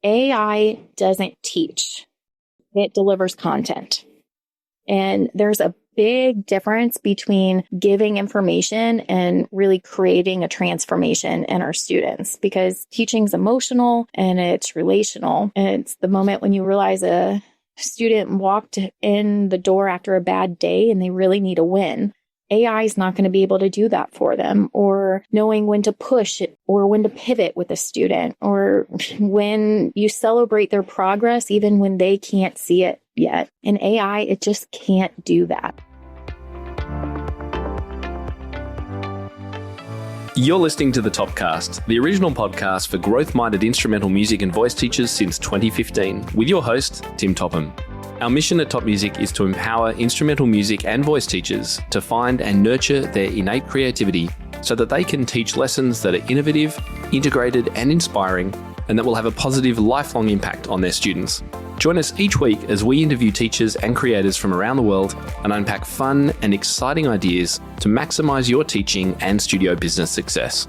AI doesn't teach. It delivers content. And there's a big difference between giving information and really creating a transformation in our students, because teaching's emotional and it's relational. And it's the moment when you realize a student walked in the door after a bad day and they really need a win. AI is not going to be able to do that for them, or knowing when to push it or when to pivot with a student, or when you celebrate their progress, even when they can't see it yet. In AI, it just can't do that. You're listening to The Topcast, the original podcast for growth-minded instrumental music and voice teachers since 2015, with your host, Tim Topham. Our mission at Top Music is to empower instrumental music and voice teachers to find and nurture their innate creativity so that they can teach lessons that are innovative, integrated, and inspiring, and that will have a positive, lifelong impact on their students. Join us each week as we interview teachers and creators from around the world and unpack fun and exciting ideas to maximize your teaching and studio business success.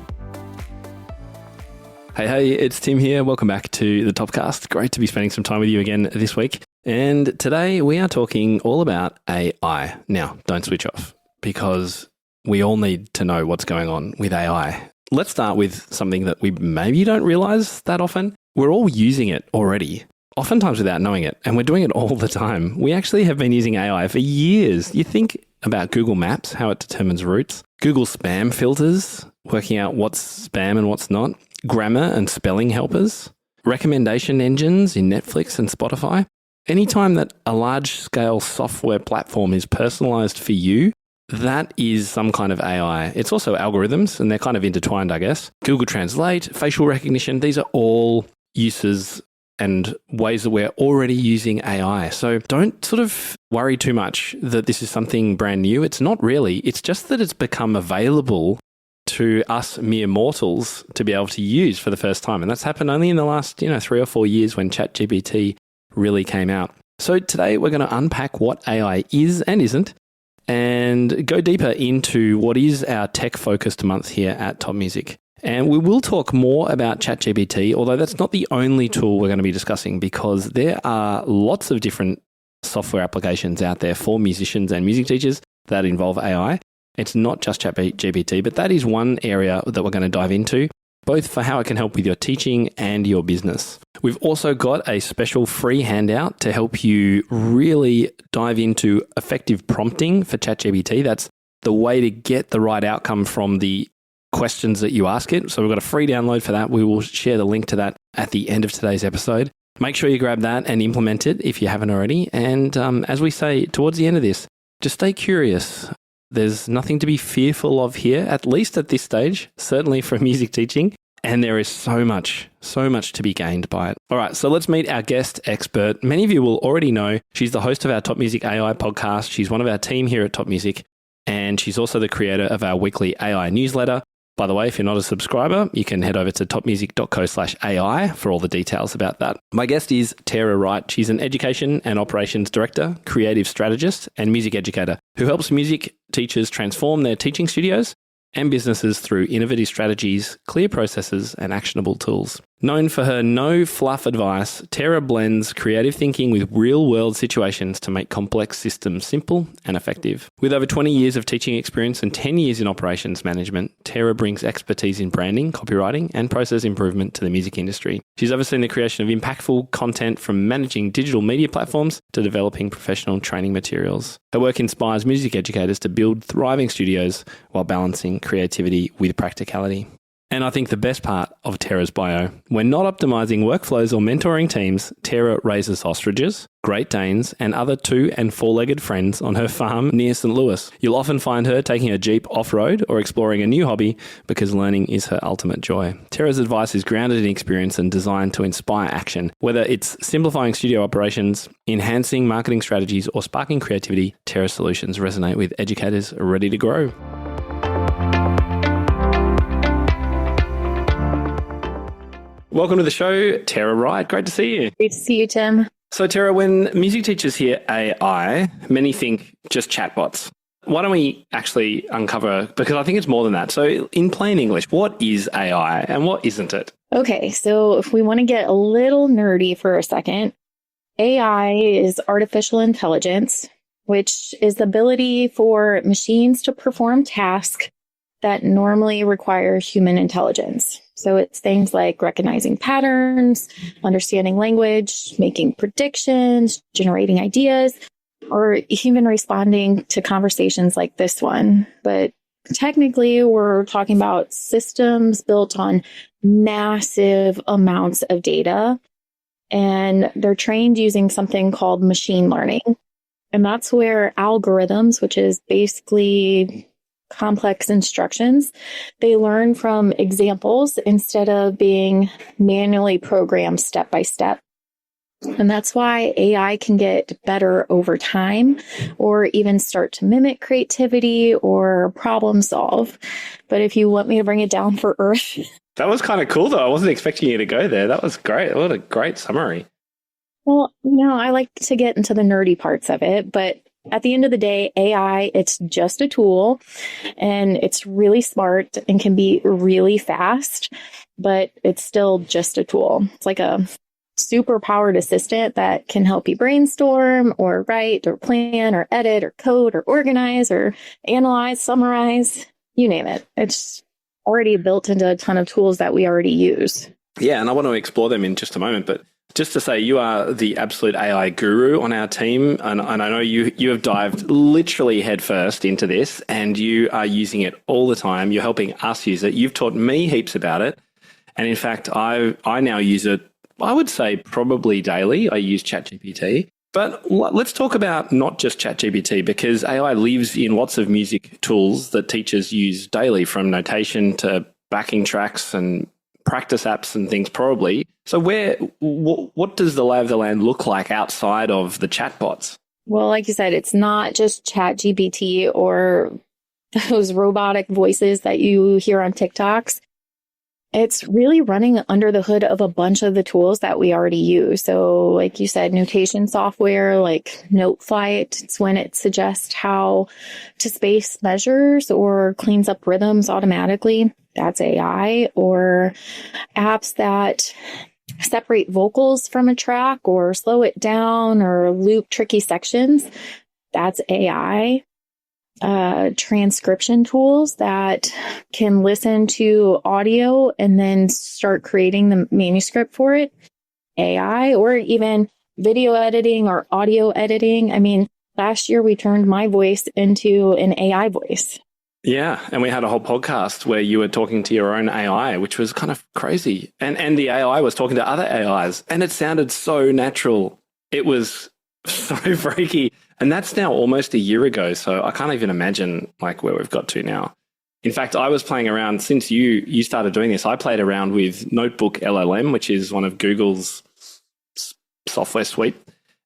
Hey, it's Tim here. Welcome back to the Topcast. Great to be spending some time with you again this week. And today we are talking all about AI. Now, don't switch off, because we all need to know what's going on with AI. Let's start with something that we maybe don't realize that often. We're all using it already, oftentimes without knowing it, and we're doing it all the time. We actually have been using AI for years. You think about Google Maps, how it determines routes, Google spam filters, working out what's spam and what's not, grammar and spelling helpers, recommendation engines in Netflix and Spotify. Anytime that a large-scale software platform is personalized for you, that is some kind of AI. It's also algorithms, and they're kind of intertwined, I guess. Google Translate, facial recognition, these are all uses and ways that we're already using AI. So don't sort of worry too much that this is something brand new. It's not really. It's just that it's become available to us mere mortals to be able to use for the first time. And that's happened only in the last, 3 or 4 years when ChatGPT really came out. So today we're going to unpack what AI is and isn't, and go deeper into what is our tech-focused month here at Top Music. And we will talk more about ChatGPT, although that's not the only tool we're going to be discussing, because there are lots of different software applications out there for musicians and music teachers that involve AI. It's not just ChatGPT, but that is one area that we're going to dive into, both for how it can help with your teaching and your business. We've also got a special free handout to help you really dive into effective prompting for ChatGPT. That's the way to get the right outcome from the questions that you ask it. So we've got a free download for that. We will share the link to that at the end of today's episode. Make sure you grab that and implement it if you haven't already. And as we say towards the end of this, just stay curious. There's nothing to be fearful of here, at least at this stage, certainly for music teaching. And there is so much to be gained by it. All right, so let's meet our guest expert. Many of you will already know she's the host of our Top Music AI podcast. She's one of our team here at Top Music, and she's also the creator of our weekly AI newsletter. By the way, if you're not a subscriber, you can head over to topmusic.co/AI for all the details about that. My guest is Tara Wright. She's an education and operations director, creative strategist, and music educator who helps music teachers transform their teaching studios and businesses through innovative strategies, clear processes, and actionable tools. Known for her no-fluff advice, Tara blends creative thinking with real-world situations to make complex systems simple and effective. With over 20 years of teaching experience and 10 years in operations management, Tara brings expertise in branding, copywriting, and process improvement to the music industry. She's overseen the creation of impactful content, from managing digital media platforms to developing professional training materials. Her work inspires music educators to build thriving studios while balancing creativity with practicality. And I think the best part of Tara's bio, when not optimizing workflows or mentoring teams, Tara raises ostriches, Great Danes, and other 2- and 4-legged friends on her farm near St. Louis. You'll often find her taking her Jeep off-road or exploring a new hobby, because learning is her ultimate joy. Tara's advice is grounded in experience and designed to inspire action. Whether it's simplifying studio operations, enhancing marketing strategies, or sparking creativity, Tara's solutions resonate with educators ready to grow. Welcome to the show, Tara Wright. Great to see you. Great to see you, Tim. So, Tara, when music teachers hear AI, many think just chatbots. why don't we actually uncover, because I think it's more than that. So in plain English, what is AI and what isn't it? Okay, so if we want to get a little nerdy for a second, AI is artificial intelligence, which is the ability for machines to perform tasks that normally require human intelligence. So it's things like recognizing patterns, understanding language, making predictions, generating ideas, or even responding to conversations like this one. But technically, we're talking about systems built on massive amounts of data, and they're trained using something called machine learning. And that's where algorithms, which is basically complex instructions, they learn from examples instead of being manually programmed step by step. And that's why AI can get better over time or even start to mimic creativity or problem solve. But if you want me to bring it down for Earth. That was kind of cool, though. I wasn't expecting you to go there. That was great. What a great summary. Well, I like to get into the nerdy parts of it, but at the end of the day, AI, it's just a tool and it's really smart and can be really fast, but it's still just a tool. It's like a super powered assistant that can help you brainstorm or write or plan or edit or code or organize or analyze, summarize, you name it. It's already built into a ton of tools that we already use. Yeah, and I want to explore them in just a moment, but just to say, you are the absolute AI guru on our team, and I know you have dived literally headfirst into this, and you are using it all the time. You're helping us use it. You've taught me heaps about it, and in fact, I now use it, I would say probably daily. I use ChatGPT. But let's talk about not just ChatGPT, because AI lives in lots of music tools that teachers use daily, from notation to backing tracks and practice apps and things probably. So what does the lay of the land look like outside of the chatbots? Well, like you said, it's not just ChatGPT or those robotic voices that you hear on TikToks. It's really running under the hood of a bunch of the tools that we already use. So like you said, notation software like NoteFlight, it's when it suggests how to space measures or cleans up rhythms automatically. That's AI. Or apps that separate vocals from a track or slow it down or loop tricky sections. That's AI. Transcription tools that can listen to audio and then start creating the manuscript for it, AI. Or even video editing or audio editing. I mean, last year we turned my voice into an AI voice. Yeah, and we had a whole podcast where you were talking to your own AI, which was kind of crazy. And the AI was talking to other AIs, and it sounded so natural. It was so freaky. And that's now almost a year ago, so I can't even imagine like where we've got to now. In fact, I was playing around since you started doing this. I played around with Notebook LLM, which is one of Google's software suite,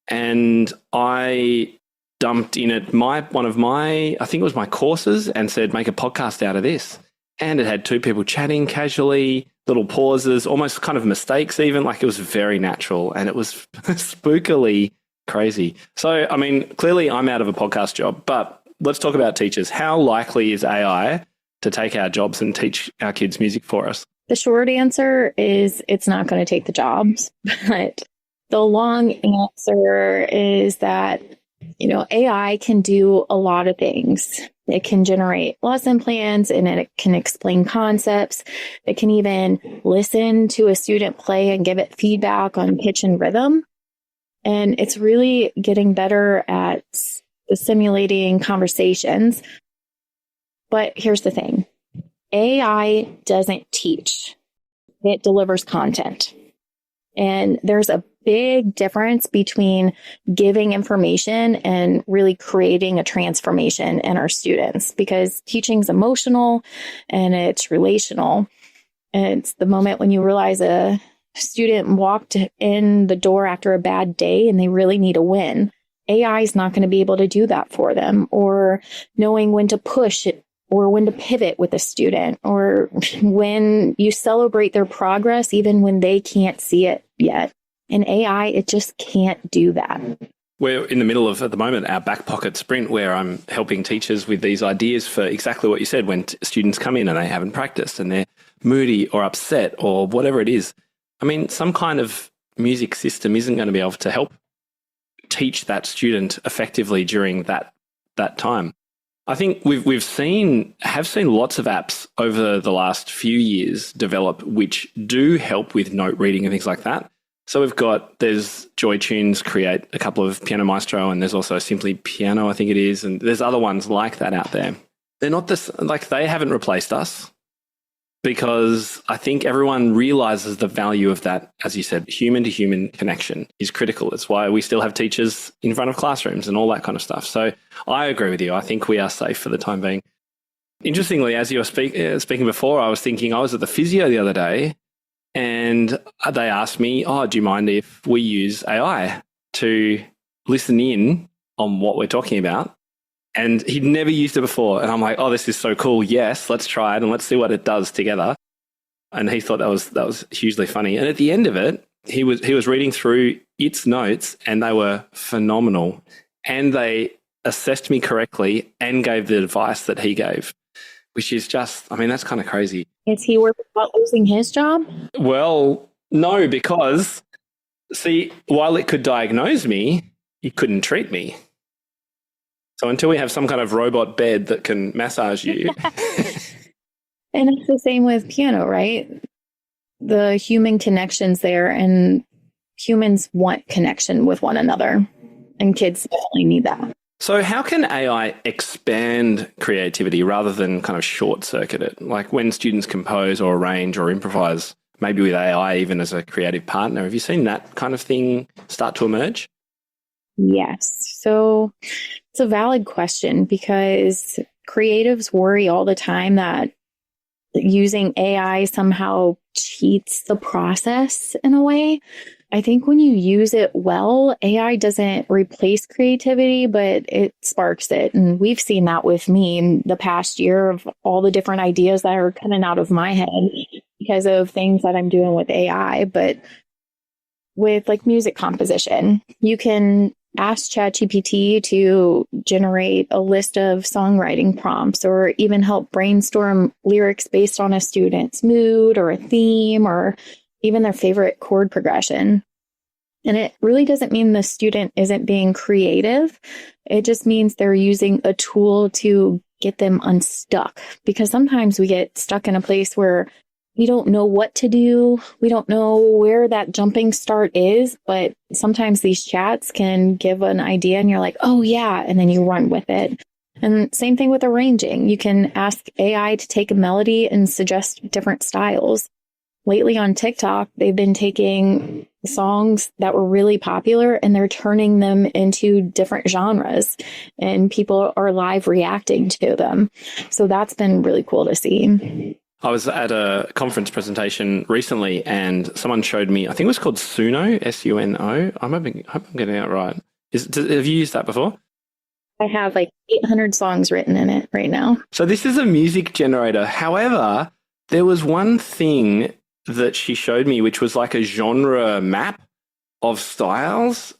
and I dumped in it one of my, I think it was my courses, and said, make a podcast out of this. And it had two people chatting casually, little pauses, almost kind of mistakes even, like it was very natural, and it was spookily crazy. So, I mean, clearly I'm out of a podcast job, but let's talk about teachers. How likely is AI to take our jobs and teach our kids music for us? The short answer is it's not going to take the jobs, but the long answer is that, AI can do a lot of things. It can generate lesson plans and it can explain concepts. It can even listen to a student play and give it feedback on pitch and rhythm. And it's really getting better at simulating conversations. But here's the thing. AI doesn't teach. It delivers content. And there's a big difference between giving information and really creating a transformation in our students, because teaching's emotional and it's relational. And it's the moment when you realize a student walked in the door after a bad day and they really need a win. AI is not going to be able to do that for them, or knowing when to push it or when to pivot with a student, or when you celebrate their progress even when they can't see it yet. In AI, it just can't do that. We're in the middle of, at the moment, our back pocket sprint where I'm helping teachers with these ideas for exactly what you said when students come in and they haven't practiced and they're moody or upset or whatever it is. I mean, some kind of music system isn't going to be able to help teach that student effectively during that time. I think have seen lots of apps over the last few years develop which do help with note reading and things like that. So there's Joy Tunes create a couple of Piano Maestro, and there's also Simply Piano, I think it is, and there's other ones like that out there. They're not they haven't replaced us, because I think everyone realizes the value of that, as you said, human-to-human connection is critical. It's why we still have teachers in front of classrooms and all that kind of stuff. So I agree with you. I think we are safe for the time being. Interestingly, as you were speaking before, I was thinking I was at the physio the other day, and they asked me, do you mind if we use AI to listen in on what we're talking about? And he'd never used it before. And I'm like, this is so cool. Yes, let's try it and let's see what it does together. And he thought that was hugely funny. And at the end of it, he was reading through its notes, and they were phenomenal. And they assessed me correctly and gave the advice that he gave, which is just, that's kind of crazy. Is he worried about losing his job? Well, no, because, see, while it could diagnose me, it couldn't treat me. So until we have some kind of robot bed that can massage you. And it's the same with piano, right? The human connection's there, and humans want connection with one another, and kids definitely need that. So how can AI expand creativity rather than kind of short circuit it? Like when students compose or arrange or improvise, maybe with AI even as a creative partner, have you seen that kind of thing start to emerge? Yes. So it's a valid question, because creatives worry all the time that using AI somehow cheats the process in a way. I think when you use it well, AI doesn't replace creativity, but it sparks it. And we've seen that with me in the past year of all the different ideas that are coming out of my head because of things that I'm doing with AI. But with like music composition, you can ask ChatGPT to generate a list of songwriting prompts, or even help brainstorm lyrics based on a student's mood or a theme, or even their favorite chord progression. And it really doesn't mean the student isn't being creative. It just means they're using a tool to get them unstuck, because sometimes we get stuck in a place where we don't know what to do. We don't know where that jumping start is, but sometimes these chats can give an idea and you're like, oh yeah, and then you run with it. And same thing with arranging. You can ask AI to take a melody and suggest different styles. Lately on TikTok, they've been taking songs that were really popular and they're turning them into different genres, and people are live reacting to them. So that's been really cool to see. I was at a conference presentation recently and someone showed me, I think it was called Suno, S-U-N-O. I hope I'm getting it right. Have you used that before? I have like 800 songs written in it right now. So this is a music generator. However, there was one thing that she showed me, which was like a genre map of styles.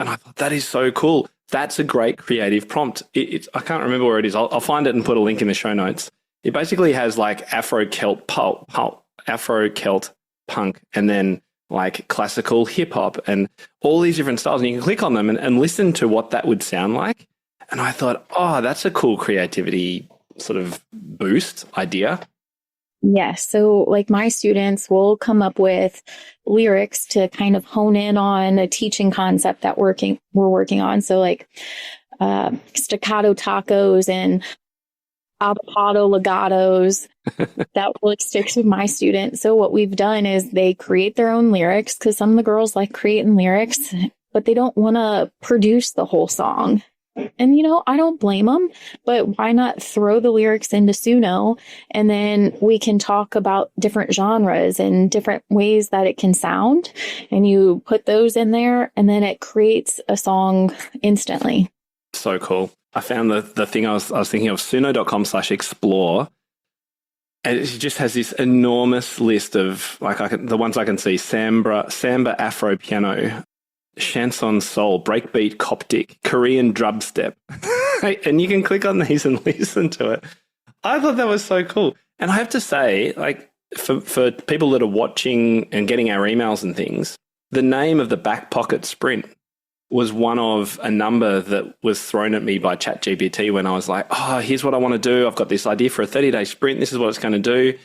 And I thought, that is so cool. That's a great creative prompt. I can't remember where it is. I'll find it and put a link in the show notes. It basically has like Afro-Celt punk, and then like classical hip hop and all these different styles. And you can click on them and listen to what that would sound like. And I thought, that's a cool creativity sort of boost idea. Yes. So like my students will come up with lyrics to kind of hone in on a teaching concept that we're working on. So like staccato tacos and avocado legatos. That really sticks with my students. So what we've done is they create their own lyrics, because some of the girls like creating lyrics, but they don't want to produce the whole song. And, I don't blame them, but why not throw the lyrics into Suno, and then we can talk about different genres and different ways that it can sound, and you put those in there and then it creates a song instantly. So cool. I found the thing I was thinking of, suno.com/explore. And it just has this enormous list of, like, the ones I can see, Samba Afro Piano. chanson soul, breakbeat Coptic, Korean dubstep. And you can click on these and listen to it. I thought that was so cool. And I have to say, like, for people that are watching and getting our emails and things, the name of the back pocket sprint was one of a number that was thrown at me by ChatGPT when I was like, oh, here's what I want to do. I've got this idea for a 30-day sprint. This is what it's going to do.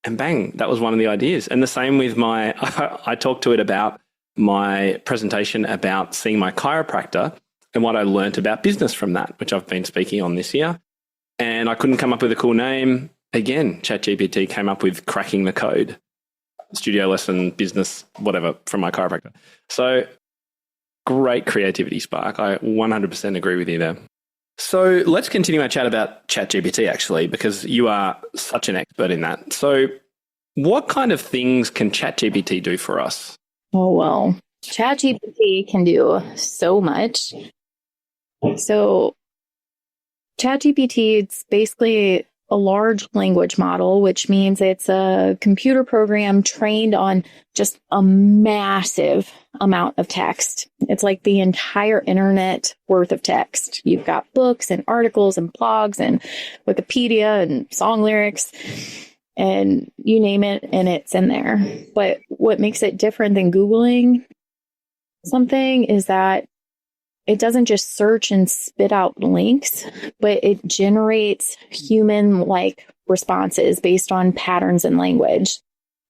And bang, that was one of the ideas. And the same with I talked to it about my presentation about seeing my chiropractor and what I learned about business from that, which I've been speaking on this year. And I couldn't come up with a cool name. Again, ChatGPT came up with cracking the code, studio lesson, business, whatever, from my chiropractor. So great creativity spark. I 100% agree with you there. So let's continue our chat about ChatGPT, actually, because you are such an expert in that. So what kind of things can ChatGPT do for us? Oh, well, ChatGPT can do so much. So ChatGPT, it's basically a large language model, which means it's a computer program trained on just a massive amount of text. It's like the entire internet worth of text. You've got books and articles and blogs and Wikipedia and song lyrics and you name it, and it's in there. But what makes it different than Googling something is that it doesn't just search and spit out links, but it generates human-like responses based on patterns in language.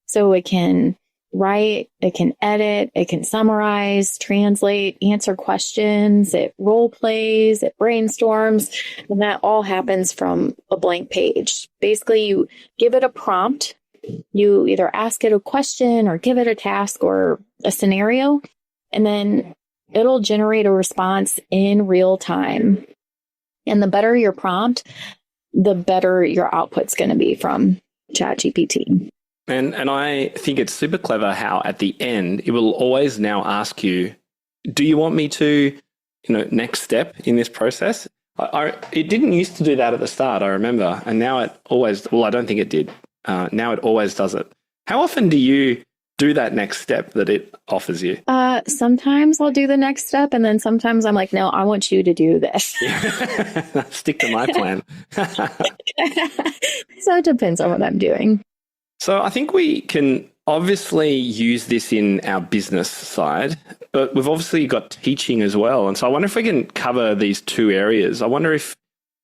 So it can write, it can edit, it can summarize, translate, answer questions, it role plays, it brainstorms, and that all happens from a blank page. Basically, you give it a prompt, you either ask it a question or give it a task or a scenario, and then it'll generate a response in real time. And the better your prompt, the better your output's going to be from ChatGPT. And I think it's super clever how at the end, it will always now ask you, do you want me to, next step in this process? It didn't used to do that at the start, I remember. And now it always, well, I don't think it did. Now it always does it. How often do you do that next step that it offers you? Sometimes I'll do the next step, and then sometimes I'm like, no, I want you to do this. Yeah. Stick to my plan. So it depends on what I'm doing. So I think we can obviously use this in our business side, but we've obviously got teaching as well. And so I wonder if we can cover these two areas. I wonder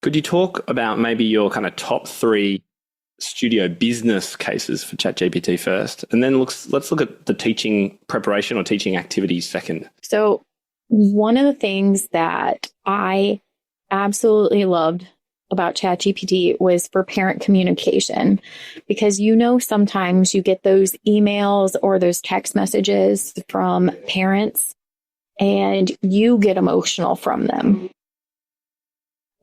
could you talk about maybe your kind of top 3 studio business cases for ChatGPT first, and then let's look at the teaching preparation or teaching activities second. So one of the things that I absolutely loved about ChatGPT was for parent communication, because sometimes you get those emails or those text messages from parents and you get emotional from them.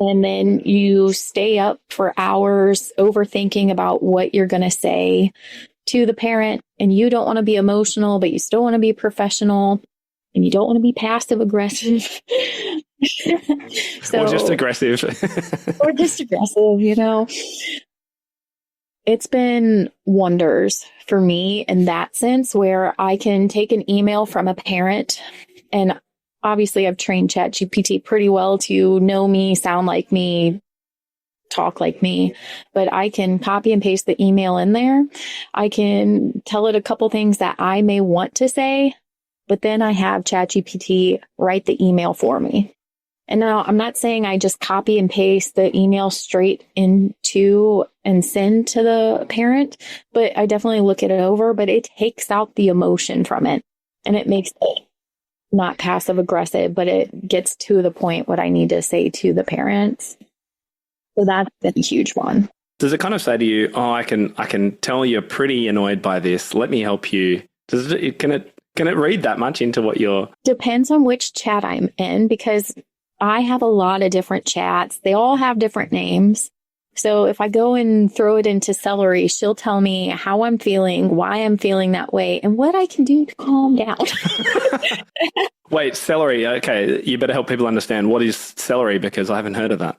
And then you stay up for hours overthinking about what you're going to say to the parent. And you don't want to be emotional, but you still want to be professional. And you don't want to be passive aggressive. Or just aggressive. Or just aggressive, It's been wonders for me in that sense, where I can take an email from a parent, and obviously, I've trained ChatGPT pretty well to know me, sound like me, talk like me, but I can copy and paste the email in there. I can tell it a couple things that I may want to say, but then I have ChatGPT write the email for me. And now I'm not saying I just copy and paste the email straight into and send to the parent, but I definitely look it over, but it takes out the emotion from it, and it makes it not passive aggressive, but it gets to the point what I need to say to the parents. So that's been a huge one. Does it kind of say to you, oh, I can tell you're pretty annoyed by this. Let me help you. Can it read that much into what you're... Depends on which chat I'm in, because I have a lot of different chats. They all have different names. So if I go and throw it into Celery, she'll tell me how I'm feeling, why I'm feeling that way, and what I can do to calm down. Wait, Celery. Okay, you better help people understand. What is Celery? Because I haven't heard of that.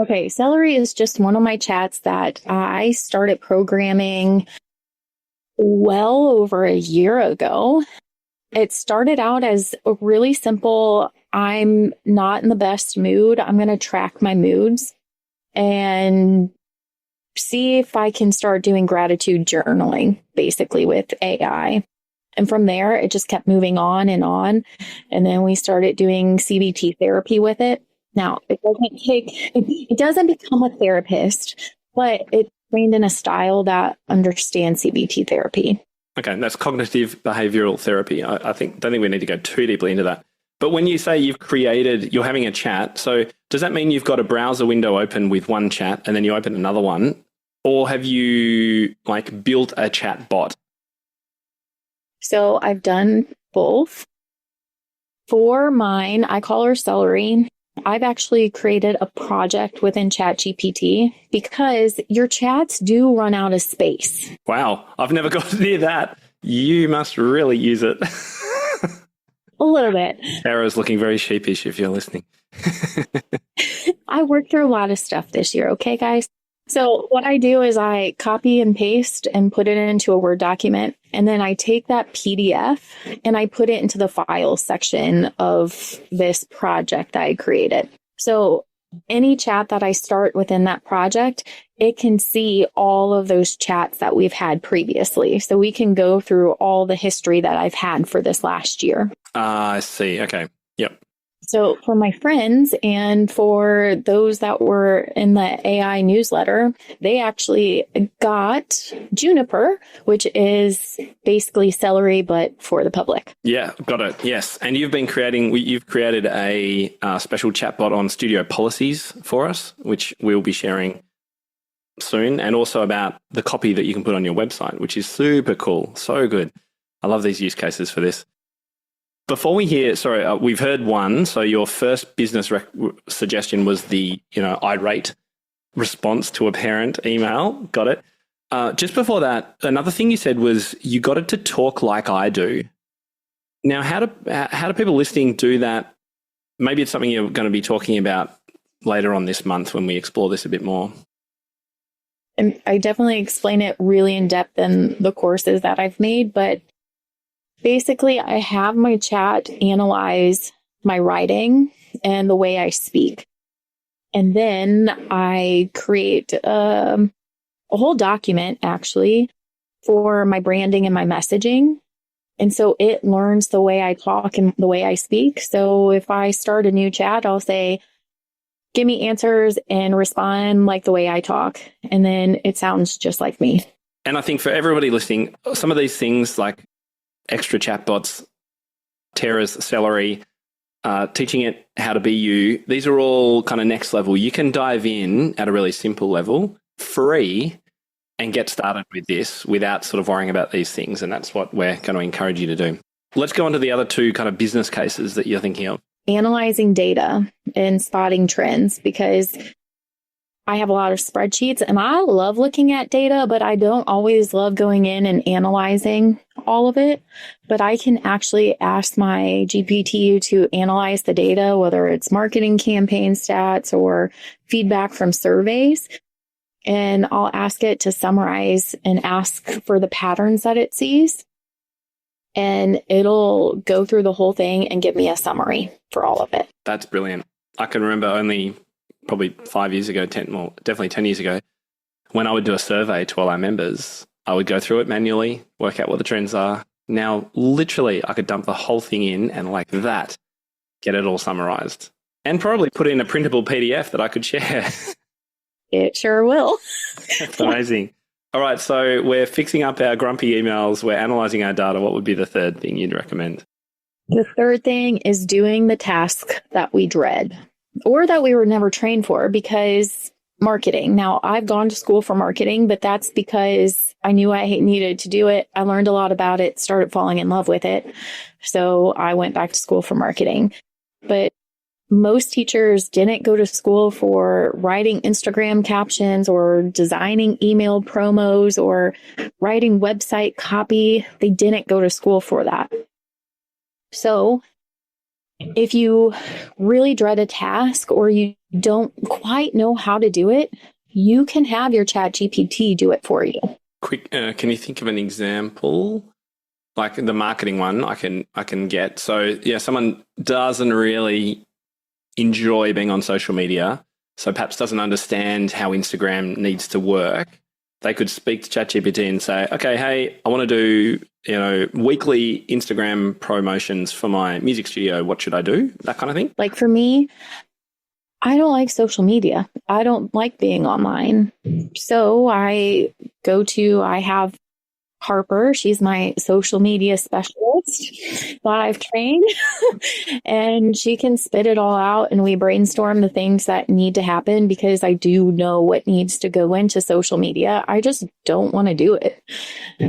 Okay, Celery is just one of my chats that I started programming well over a year ago. It started out as a really simple, I'm not in the best mood. I'm going to track my moods and see if I can start doing gratitude journaling, basically with AI. And from there, it just kept moving on and on. And then we started doing CBT therapy with it. Now, it doesn't become a therapist, but it's trained in a style that understands CBT therapy. Okay, that's cognitive behavioral therapy. Don't think we need to go too deeply into that. But when you say you're having a chat, so does that mean you've got a browser window open with one chat and then you open another one? Or have you built a chat bot? So I've done both. For mine, I call her Celery. I've actually created a project within ChatGPT because your chats do run out of space. Wow, I've never got near that. You must really use it. A little bit. Tara's looking very sheepish if you're listening. I worked through a lot of stuff this year, okay, guys? So what I do is I copy and paste and put it into a Word document. And then I take that PDF and I put it into the files section of this project that I created. So any chat that I start within that project, it can see all of those chats that we've had previously. So we can go through all the history that I've had for this last year. I see. Okay. Yep. So for my friends and for those that were in the AI newsletter, they actually got Juniper, which is basically celery, but for the public. Yeah, got it. Yes. And you've created a special chatbot on Studio Policies for us, which we'll be sharing soon, and also about the copy that you can put on your website, which is super cool. So good. I love these use cases for this. Before we hear, we've heard one. So your first business suggestion was the, irate response to a parent email. Got it. Just before that, another thing you said was you got it to talk like I do. Now, how do people listening do that? Maybe it's something you're going to be talking about later on this month when we explore this a bit more. And I definitely explain it really in depth in the courses that I've made, but basically, I have my chat analyze my writing and the way I speak. And then I create a whole document, actually, for my branding and my messaging. And so it learns the way I talk and the way I speak. So if I start a new chat, I'll say, give me answers and respond like the way I talk. And then it sounds just like me. And I think for everybody listening, some of these things like extra chatbots, Tara's Celery, teaching it how to be you. These are all kind of next level. You can dive in at a really simple level, free, and get started with this without sort of worrying about these things. And that's what we're going to encourage you to do. Let's go on to the other two kind of business cases that you're thinking of. Analyzing data and spotting trends, because I have a lot of spreadsheets and I love looking at data, but I don't always love going in and analyzing all of it. But I can actually ask my GPT to analyze the data, whether it's marketing campaign stats or feedback from surveys. And I'll ask it to summarize and ask for the patterns that it sees. And it'll go through the whole thing and give me a summary for all of it. That's brilliant. I can remember only probably 5 years ago, definitely 10 years ago, when I would do a survey to all our members, I would go through it manually, work out what the trends are. Now, literally, I could dump the whole thing in and like that, get it all summarized and probably put in a printable PDF that I could share. It sure will. That's amazing. All right, so we're fixing up our grumpy emails. We're analyzing our data. What would be the third thing you'd recommend? The third thing is doing the task that we dread or that we were never trained for, because marketing. Now, I've gone to school for marketing, but that's because I knew I needed to do it. I learned a lot about it, started falling in love with it. So I went back to school for marketing. But most teachers didn't go to school for writing Instagram captions or designing email promos or writing website copy. They didn't go to school for that. So if you really dread a task or you don't quite know how to do it, you can have your ChatGPT do it for you. Quick, can you think of an example like the marketing one I can get. So yeah, someone doesn't really enjoy being on social media, so perhaps doesn't understand how Instagram needs to work. They could speak to ChatGPT and say, okay, hey, I want to do, weekly Instagram promotions for my music studio. What should I do? That kind of thing. Like for me, I don't like social media. I don't like being online. So I have Harper. She's my social media specialist that I've trained and she can spit it all out and we brainstorm the things that need to happen because I do know what needs to go into social media. I just don't want to do it.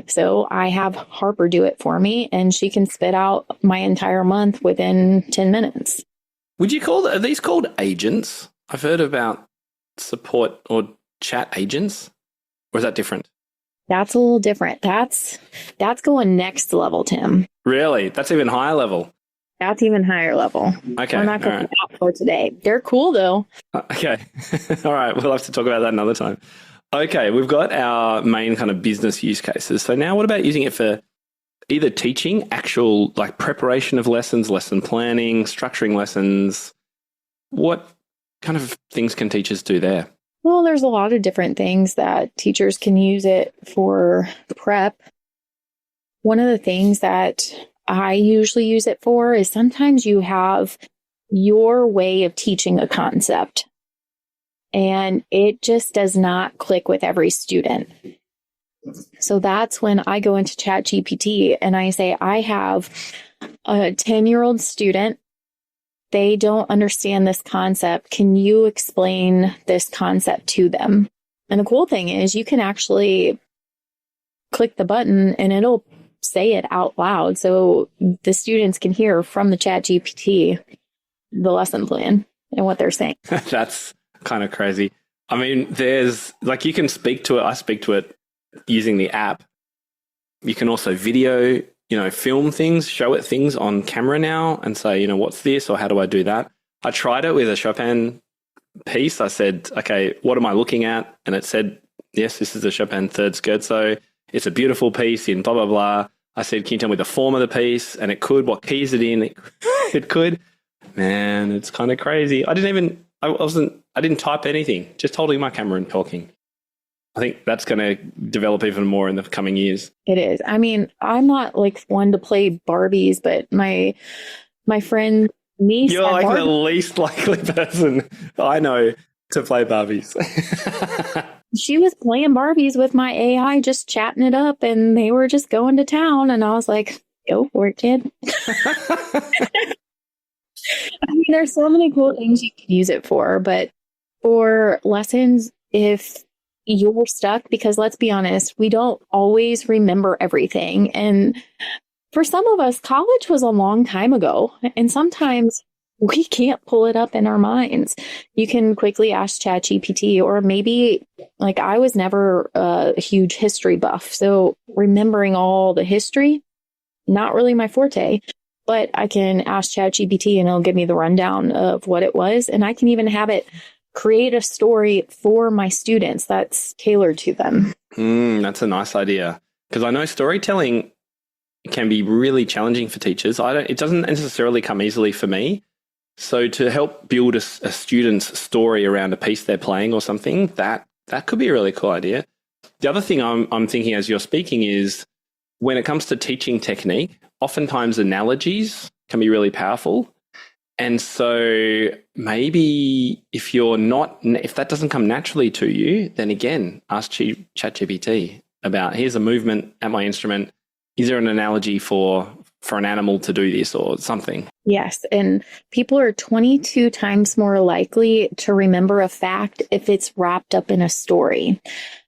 So I have Harper do it for me and she can spit out my entire month within 10 minutes. Would you are these called agents? I've heard about support or chat agents. Or is that different? That's a little different. That's going next level, Tim. Really? That's even higher level? That's even higher level. Okay. We're not going to out for today. They're cool, though. Okay. All right. We'll have to talk about that another time. Okay. We've got our main kind of business use cases. So now what about using it for either teaching, actual like preparation of lessons, lesson planning, structuring lessons? What kind of things can teachers do there? Well, there's a lot of different things that teachers can use it for prep. One of the things that I usually use it for is sometimes you have your way of teaching a concept and it just does not click with every student. So that's when I go into ChatGPT and I say, I have a 10-year-old student. They don't understand this concept. Can you explain this concept to them? And the cool thing is you can actually click the button and it'll say it out loud. So the students can hear from the ChatGPT the lesson plan and what they're saying. That's kind of crazy. I mean, there's like you can speak to it. I speak to it using the app. You can also video, film things, show it things on camera now and say, what's this or how do I do that? I tried it with a Chopin piece. I said, okay, what am I looking at? And it said, yes, this is the Chopin third scherzo. It's a beautiful piece in blah, blah, blah. I said, can you tell me the form of the piece? And it could, what key is it in? It could. Man, it's kind of crazy. I didn't type anything, just holding my camera and talking. I think that's going to develop even more in the coming years. It is. I mean, I'm not like one to play Barbies, but my friend niece. You're like the least likely person I know to play Barbies. She was playing Barbies with my AI, just chatting it up, and they were just going to town. And I was like, go for it, kid. I mean, there's so many cool things you can use it for, but for lessons, if you're stuck, because let's be honest, we don't always remember everything. And for some of us, college was a long time ago. And sometimes we can't pull it up in our minds. You can quickly ask ChatGPT, or maybe like I was never a huge history buff. So remembering all the history, not really my forte, but I can ask ChatGPT and it'll give me the rundown of what it was. And I can even have it create a story for my students that's tailored to them. That's a nice idea. Because I know storytelling can be really challenging for teachers. It doesn't necessarily come easily for me. So to help build a student's story around a piece they're playing or something, that could be a really cool idea. The other thing I'm thinking as you're speaking is when it comes to teaching technique, oftentimes analogies can be really powerful. And so maybe if that doesn't come naturally to you, then again, ask ChatGPT about, here's a movement at my instrument. Is there an analogy for an animal to do this or something? Yes. And people are 22 times more likely to remember a fact if it's wrapped up in a story.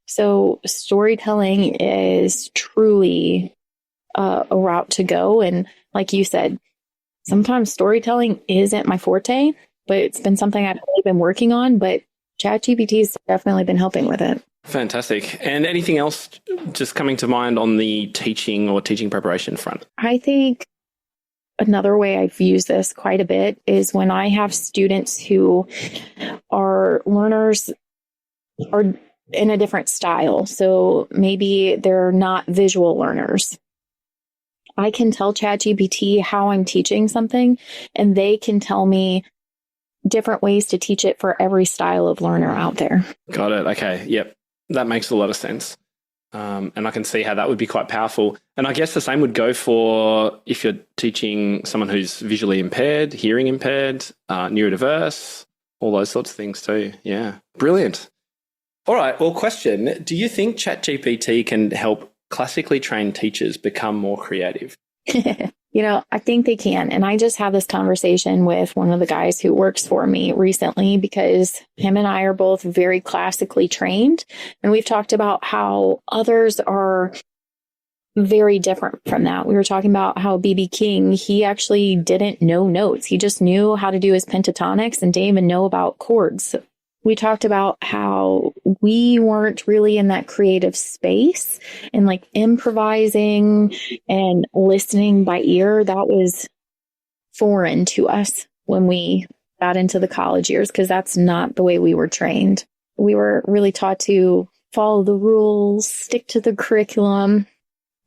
So storytelling is truly a route to go. And like you said, sometimes storytelling isn't my forte, but it's been something I've really been working on. But ChatGPT has definitely been helping with it. Fantastic. And anything else just coming to mind on the teaching or teaching preparation front? I think another way I've used this quite a bit is when I have students who are learners or in a different style. So maybe they're not visual learners. I can tell ChatGPT how I'm teaching something, and they can tell me different ways to teach it for every style of learner out there. Got it. Okay. Yep. That makes a lot of sense. And I can see how that would be quite powerful. And I guess the same would go for if you're teaching someone who's visually impaired, hearing impaired, neurodiverse, all those sorts of things too. Yeah. Brilliant. All right. Well, question. Do you think ChatGPT can help classically trained teachers become more creative? I think they can. And I just had this conversation with one of the guys who works for me recently because him and I are both very classically trained. And we've talked about how others are very different from that. We were talking about how B.B. King, he actually didn't know notes. He just knew how to do his pentatonics and didn't even know about chords. We talked about how we weren't really in that creative space and like improvising and listening by ear. That was foreign to us when we got into the college years because that's not the way we were trained. We were really taught to follow the rules, stick to the curriculum.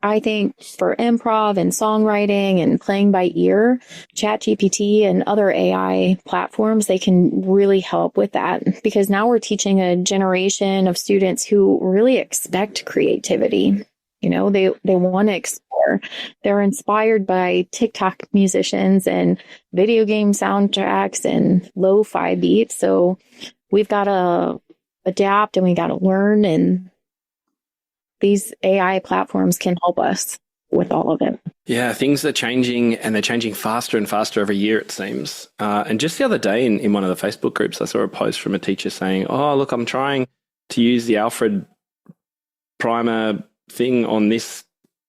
I think for improv and songwriting and playing by ear, ChatGPT and other AI platforms, they can really help with that because now we're teaching a generation of students who really expect creativity. They want to explore. They're inspired by TikTok musicians and video game soundtracks and lo-fi beats. So we've got to adapt and we got to learn, and these AI platforms can help us with all of it. Yeah, things are changing and they're changing faster and faster every year, it seems. And just the other day in one of the Facebook groups, I saw a post from a teacher saying, oh, look, I'm trying to use the Alfred primer thing on this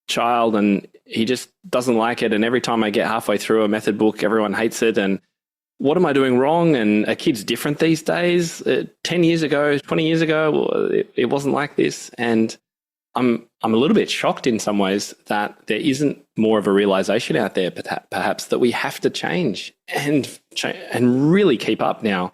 child and he just doesn't like it. And every time I get halfway through a method book, everyone hates it. And what am I doing wrong? And are kids different these days? 10 years ago, 20 years ago, it wasn't like this. And I'm a little bit shocked in some ways that there isn't more of a realization out there, perhaps, that we have to change and really keep up now.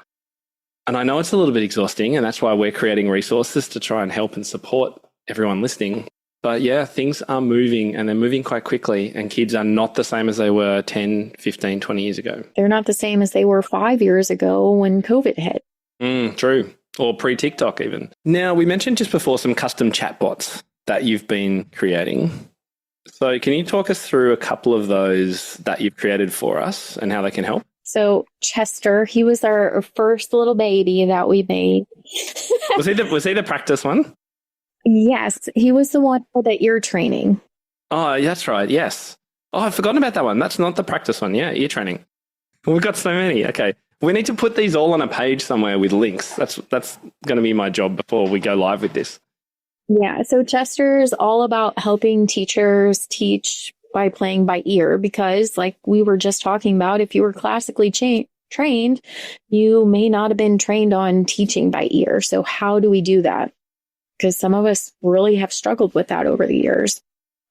And I know it's a little bit exhausting, and that's why we're creating resources to try and help and support everyone listening. But yeah, things are moving, and they're moving quite quickly, and kids are not the same as they were 10, 15, 20 years ago. They're not the same as they were 5 years ago when COVID hit. True. Or pre-TikTok even. Now, we mentioned just before some custom chatbots that you've been creating. So can you talk us through a couple of those that you've created for us and how they can help? So Chester, he was our first little baby that we made. Was he the practice one? Yes, he was the one for the ear training. Oh, that's right. Yes. Oh, I've forgotten about that one. That's not the practice one. Yeah, ear training. We've got so many. Okay. We need to put these all on a page somewhere with links. That's going to be my job before we go live with this. Yeah, so Chester is all about helping teachers teach by playing by ear because, like we were just talking about, if you were classically trained, you may not have been trained on teaching by ear. So how do we do that? Because some of us really have struggled with that over the years.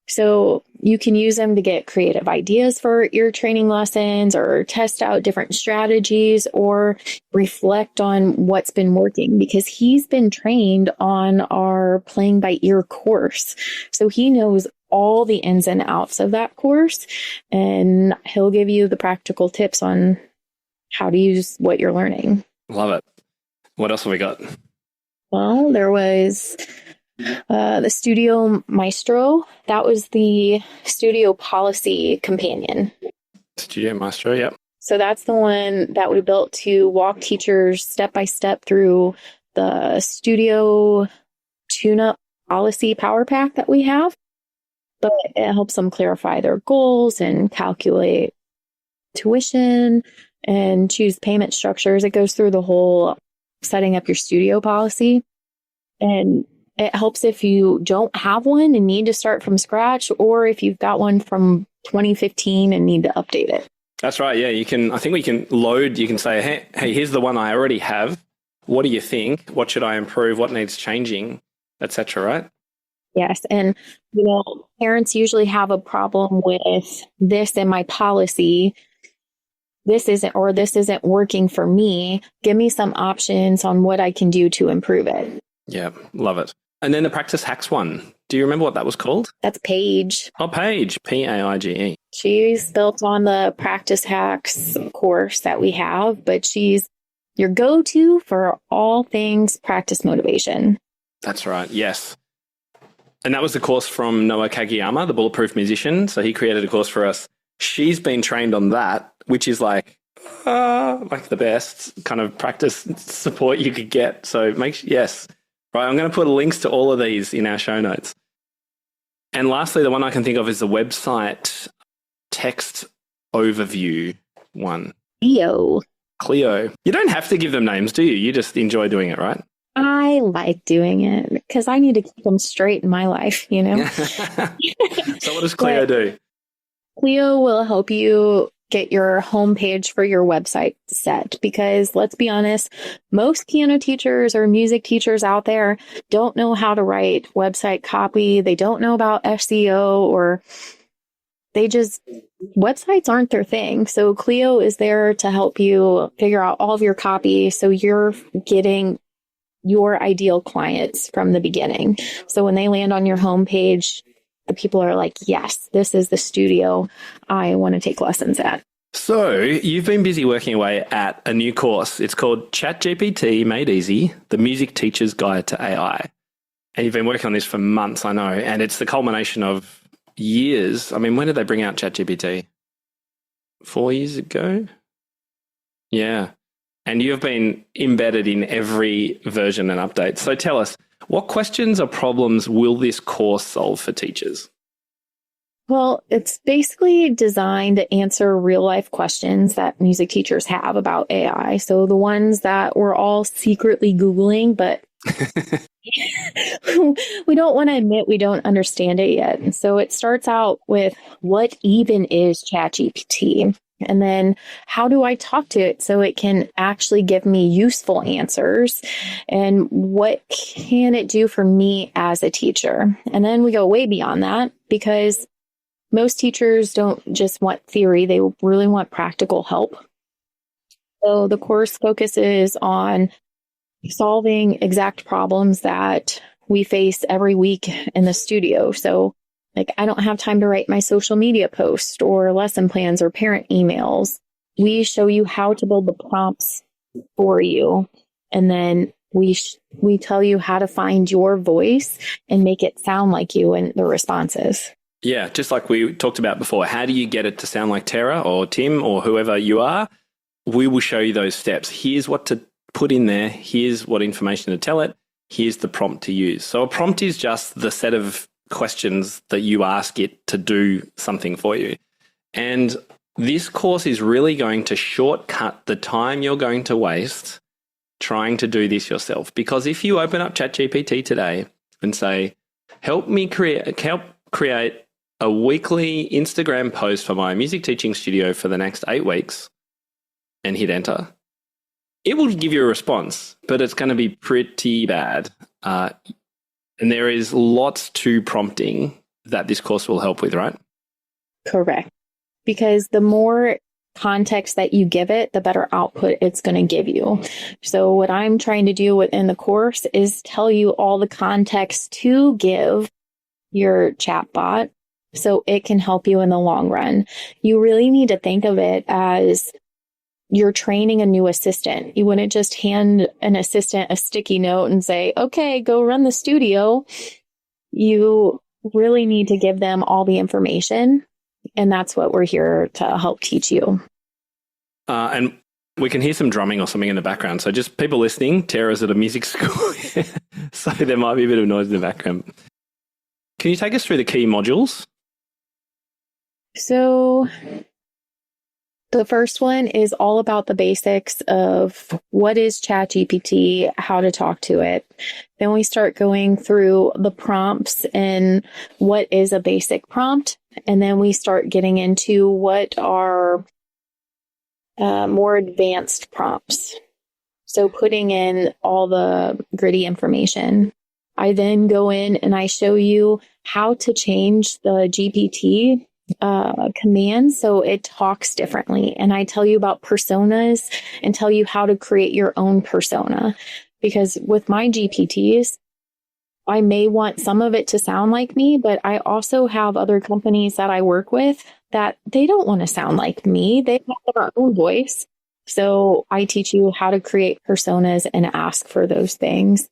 So you can use them to get creative ideas for ear training lessons or test out different strategies or reflect on what's been working because he's been trained on our playing by ear course. So he knows all the ins and outs of that course, and he'll give you the practical tips on how to use what you're learning. Love it. What else have we got? Well, there was the Studio Maestro. That was the studio policy companion. Studio Maestro, yep. So that's the one that we built to walk teachers step by step through the studio tune-up policy power pack that we have. But it helps them clarify their goals and calculate tuition and choose payment structures. It goes through the whole setting up your studio policy. And it helps if you don't have one and need to start from scratch, or if you've got one from 2015 and need to update it. That's right. Yeah, you can. I think we can load. You can say, "Hey, here's the one I already have. What do you think? What should I improve? What needs changing, etc." Right? Yes, and parents usually have a problem with this in my policy. This isn't working for me. Give me some options on what I can do to improve it. Yeah, love it. And then the practice hacks one. Do you remember what that was called? That's Paige. Oh, Paige, Paige. She's built on the Practice Hacks course that we have, but she's your go-to for all things practice motivation. That's right. Yes. And that was the course from Noah Kageyama, the Bulletproof Musician. So he created a course for us. She's been trained on that, which is like the best kind of practice support you could get. So yes. Right. I'm going to put links to all of these in our show notes. And lastly, the one I can think of is the website text overview one. Clio. You don't have to give them names, do you? You just enjoy doing it, right? I like doing it because I need to keep them straight in my life, you know? So what does Clio do? Clio will help you get your homepage for your website set because let's be honest, most piano teachers or music teachers out there don't know how to write website copy. They don't know about SEO or websites aren't their thing. So Clio is there to help you figure out all of your copy so you're getting your ideal clients from the beginning. So when they land on your homepage, the people are like, yes, this is the studio I want to take lessons at. So you've been busy working away at a new course. It's called ChatGPT Made Easy, the Music Teacher's Guide to AI. And you've been working on this for months, I know, and it's the culmination of years. I mean, when did they bring out ChatGPT? 4 years ago? Yeah. And you've been embedded in every version and update. So tell us, what questions or problems will this course solve for teachers? Well, it's basically designed to answer real life questions that music teachers have about AI. So the ones that we're all secretly Googling, but we don't want to admit we don't understand it yet. And so it starts out with what even is ChatGPT? And then how do I talk to it so it can actually give me useful answers? And what can it do for me as a teacher? And then we go way beyond that because most teachers don't just want theory. They really want practical help. So the course focuses on solving exact problems that we face every week in the studio. So I don't have time to write my social media post or lesson plans or parent emails. We show you how to build the prompts for you. And then we tell you how to find your voice and make it sound like you in the responses. Yeah, just like we talked about before. How do you get it to sound like Tara or Tim or whoever you are? We will show you those steps. Here's what to put in there. Here's what information to tell it. Here's the prompt to use. So a prompt is just the set of questions that you ask it to do something for you. And this course is really going to shortcut the time you're going to waste trying to do this yourself. Because if you open up ChatGPT today and say, help create a weekly Instagram post for my music teaching studio for the next 8 weeks and hit enter, it will give you a response, but it's going to be pretty bad. And there is lots to prompting that this course will help with, right? Correct. Because the more context that you give it, the better output it's going to give you. So what I'm trying to do within the course is tell you all the context to give your chatbot so it can help you in the long run. You really need to think of it as you're training a new assistant. You wouldn't just hand an assistant a sticky note and say, okay, go run the studio. You really need to give them all the information. And that's what we're here to help teach you. And we can hear some drumming or something in the background. So just people listening, Tara's at a music school. So there might be a bit of noise in the background. Can you take us through the key modules? So the first one is all about the basics of what is ChatGPT, how to talk to it. Then we start going through the prompts and what is a basic prompt. And then we start getting into what are more advanced prompts. So putting in all the gritty information. I then go in and I show you how to change the GPT command so it talks differently. And I tell you about personas and tell you how to create your own persona. Because with my GPTs, I may want some of it to sound like me, but I also have other companies that I work with that they don't want to sound like me. They have their own voice. So I teach you how to create personas and ask for those things.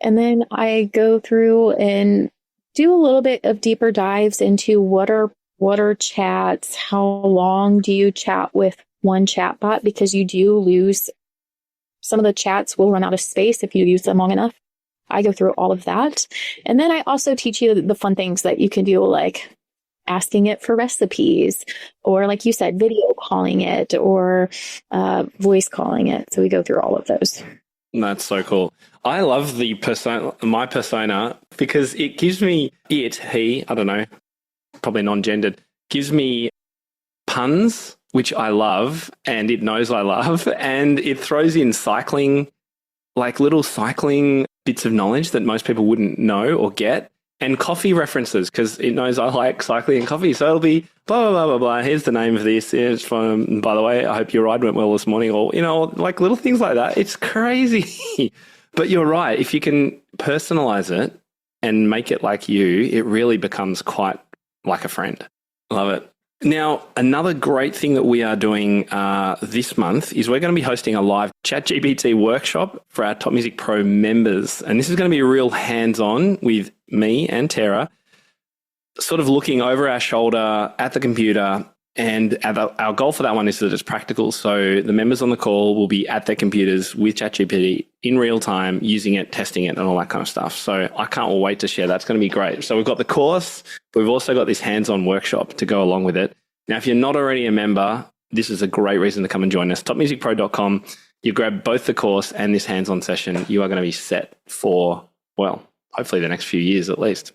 And then I go through and do a little bit of deeper dives into what are chats? How long do you chat with one chatbot? Because you do lose, some of the chats will run out of space if you use them long enough. I go through all of that. And then I also teach you the fun things that you can do, like asking it for recipes, or like you said, video calling it, or voice calling it. So we go through all of those. That's so cool. I love my persona, because it gives me, he, I don't know, probably non-gendered, gives me puns, which I love, and it knows I love, and it throws in cycling, like little cycling bits of knowledge that most people wouldn't know or get, and coffee references, because it knows I like cycling and coffee. So it'll be blah, blah, blah, blah, blah. Here's the name of this. It's from, by the way, I hope your ride went well this morning, or, like little things like that. It's crazy. But you're right. If you can personalize it and make it like you, it really becomes quite like a friend. Love it. Now, another great thing that we are doing this month is we're going to be hosting a live ChatGPT workshop for our Top Music Pro members. And this is going to be real hands-on with me and Tara, sort of looking over our shoulder at the computer. And our goal for that one is that it's practical. So the members on the call will be at their computers with ChatGPT in real time, using it, testing it, and all that kind of stuff. So I can't wait to share. That's going to be great. So we've got the course, but we've also got this hands-on workshop to go along with it. Now, if you're not already a member, this is a great reason to come and join us. topmusicpro.com. You grab both the course and this hands-on session. You are going to be set for, well, hopefully the next few years at least.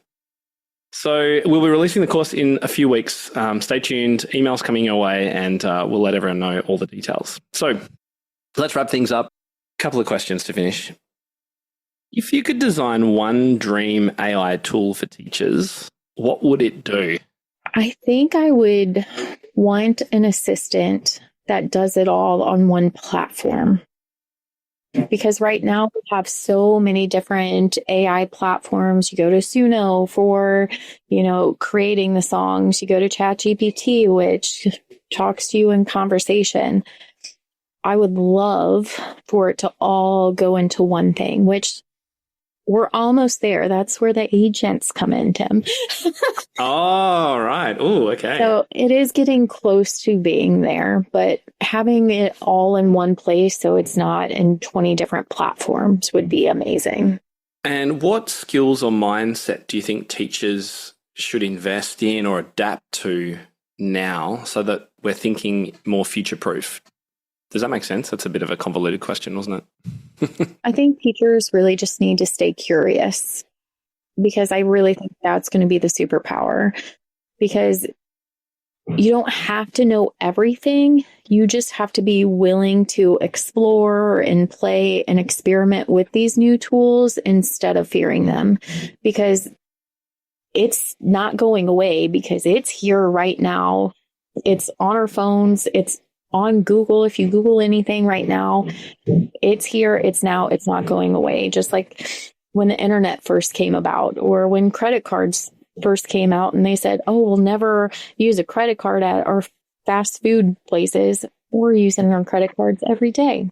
So we'll be releasing the course in a few weeks. Stay tuned. Emails coming your way, and we'll let everyone know all the details. So let's wrap things up. A couple of questions to finish. If you could design one dream AI tool for teachers, what would it do? I think I would want an assistant that does it all on one platform. Because right now we have so many different AI platforms. You go to Suno for, creating the songs. You go to ChatGPT, which talks to you in conversation. I would love for it to all go into one thing, which we're almost there. That's where the agents come in, Tim. Oh, right. Oh, okay. So it is getting close to being there, but having it all in one place so it's not in 20 different platforms would be amazing. And what skills or mindset do you think teachers should invest in or adapt to now so that we're thinking more future-proof? Does that make sense? That's a bit of a convoluted question, wasn't it? I think teachers really just need to stay curious, because I really think that's going to be the superpower, because you don't have to know everything. You just have to be willing to explore and play and experiment with these new tools instead of fearing them, because it's not going away, because it's here right now. It's on our phones. It's on Google. If you Google anything right now, it's here, it's now, it's not going away. Just like when the internet first came about, or when credit cards first came out and they said, oh, we'll never use a credit card at our fast food places. We're using our credit cards every day.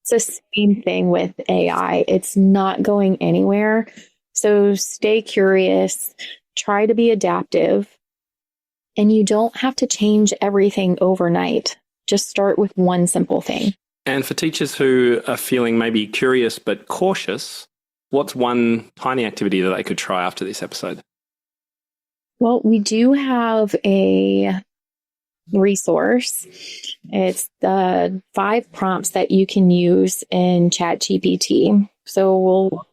It's the same thing with AI. It's not going anywhere. So stay curious, try to be adaptive, and you don't have to change everything overnight. Just start with one simple thing. And for teachers who are feeling maybe curious but cautious, what's one tiny activity that they could try after this episode? Well, we do have a resource. It's the 5 prompts that you can use in ChatGPT. So we'll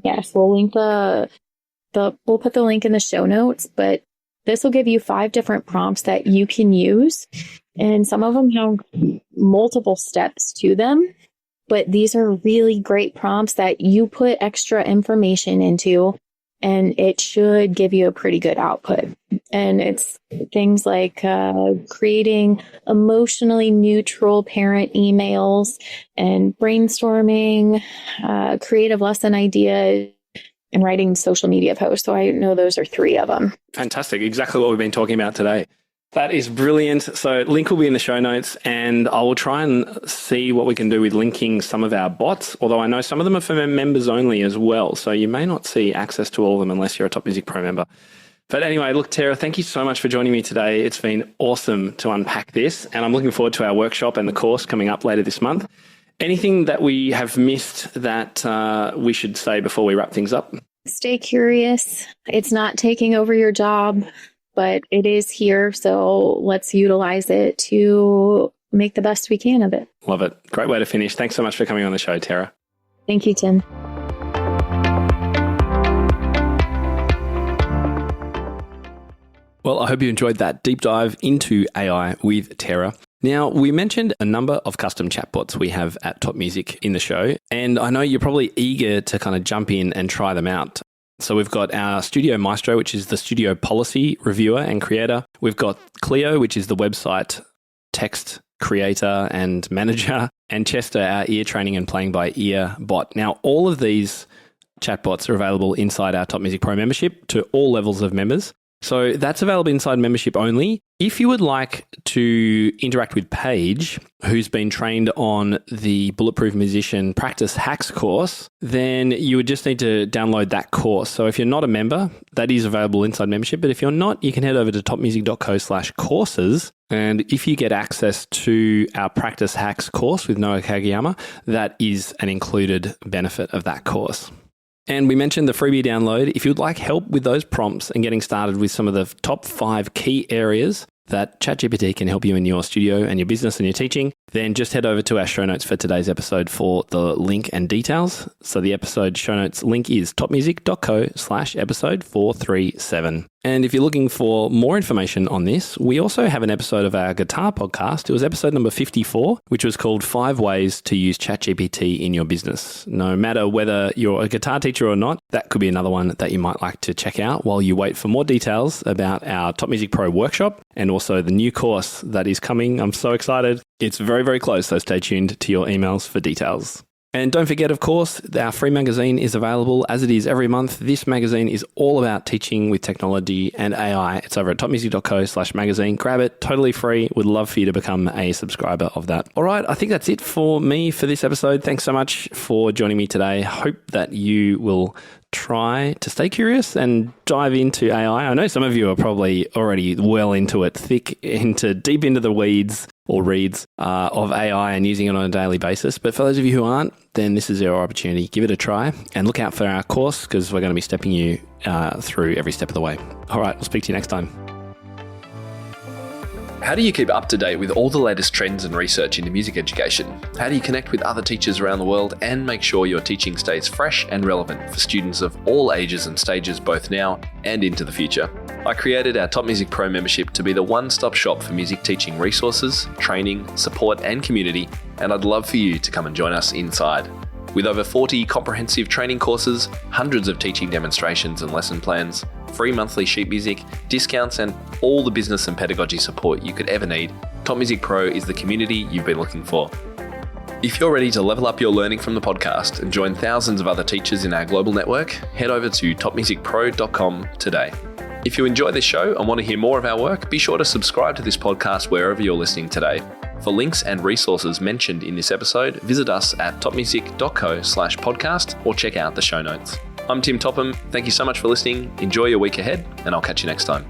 link we'll put the link in the show notes, but this will give you 5 different prompts that you can use. And some of them have multiple steps to them, but these are really great prompts that you put extra information into, and it should give you a pretty good output. And it's things like creating emotionally neutral parent emails and brainstorming, creative lesson ideas, and writing social media posts. So I know those are 3 of them. Fantastic. Exactly what we've been talking about today. That is brilliant. So link will be in the show notes, and I will try and see what we can do with linking some of our bots, although I know some of them are for members only as well. So you may not see access to all of them unless you're a Top Music Pro member. But anyway, look, Tara, thank you so much for joining me today. It's been awesome to unpack this, and I'm looking forward to our workshop and the course coming up later this month. Anything that we have missed that we should say before we wrap things up? Stay curious. It's not taking over your job, but it is here. So let's utilize it to make the best we can of it. Love it. Great way to finish. Thanks so much for coming on the show, Tara. Thank you, Tim. Well, I hope you enjoyed that deep dive into AI with Tara. Now, we mentioned a number of custom chatbots we have at Top Music in the show, and I know you're probably eager to kind of jump in and try them out. So we've got our Studio Maestro, which is the studio policy reviewer and creator. We've got Clio, which is the website text creator and manager, and Chester, our ear training and playing by ear bot. Now, all of these chatbots are available inside our Top Music Pro membership to all levels of members. So that's available inside membership only. If you would like to interact with Paige, who's been trained on the Bulletproof Musician Practice Hacks course, then you would just need to download that course. So if you're not a member, that is available inside membership. But if you're not, you can head over to topmusic.co/courses. And if you get access to our Practice Hacks course with Noah Kageyama, that is an included benefit of that course. And we mentioned the freebie download. If you'd like help with those prompts and getting started with some of the top 5 key areas that ChatGPT can help you in your studio and your business and your teaching, then just head over to our show notes for today's episode for the link and details. So the episode show notes link is topmusic.co/episode 437. And if you're looking for more information on this, we also have an episode of our guitar podcast. It was episode number 54, which was called 5 Ways to Use ChatGPT in Your Business. No matter whether you're a guitar teacher or not, that could be another one that you might like to check out while you wait for more details about our Top Music Pro workshop and also the new course that is coming. I'm so excited. It's very, very close, so stay tuned to your emails for details. And don't forget, of course, our free magazine is available as it is every month. This magazine is all about teaching with technology and AI. It's over at topmusic.co/magazine. Grab it, totally free. Would love for you to become a subscriber of that. All right, I think that's it for me for this episode. Thanks so much for joining me today. Hope that you will try to stay curious and dive into AI. I know some of you are probably already well into it, deep into the weeds or reads of AI and using it on a daily basis. But for those of you who aren't, then this is your opportunity. Give it a try and look out for our course because we're going to be stepping you through every step of the way. All right, we'll speak to you next time. How do you keep up to date with all the latest trends and research into music education? How do you connect with other teachers around the world and make sure your teaching stays fresh and relevant for students of all ages and stages both now and into the future? I created our Top Music Pro membership to be the one-stop shop for music teaching resources, training, support and community, and I'd love for you to come and join us inside. With over 40 comprehensive training courses, hundreds of teaching demonstrations and lesson plans, free monthly sheet music, discounts, and all the business and pedagogy support you could ever need, Top Music Pro is the community you've been looking for. If you're ready to level up your learning from the podcast and join thousands of other teachers in our global network, head over to topmusicpro.com today. If you enjoy this show and want to hear more of our work, be sure to subscribe to this podcast wherever you're listening today. For links and resources mentioned in this episode, visit us at topmusic.co/podcast or check out the show notes. I'm Tim Topham. Thank you so much for listening. Enjoy your week ahead, and I'll catch you next time.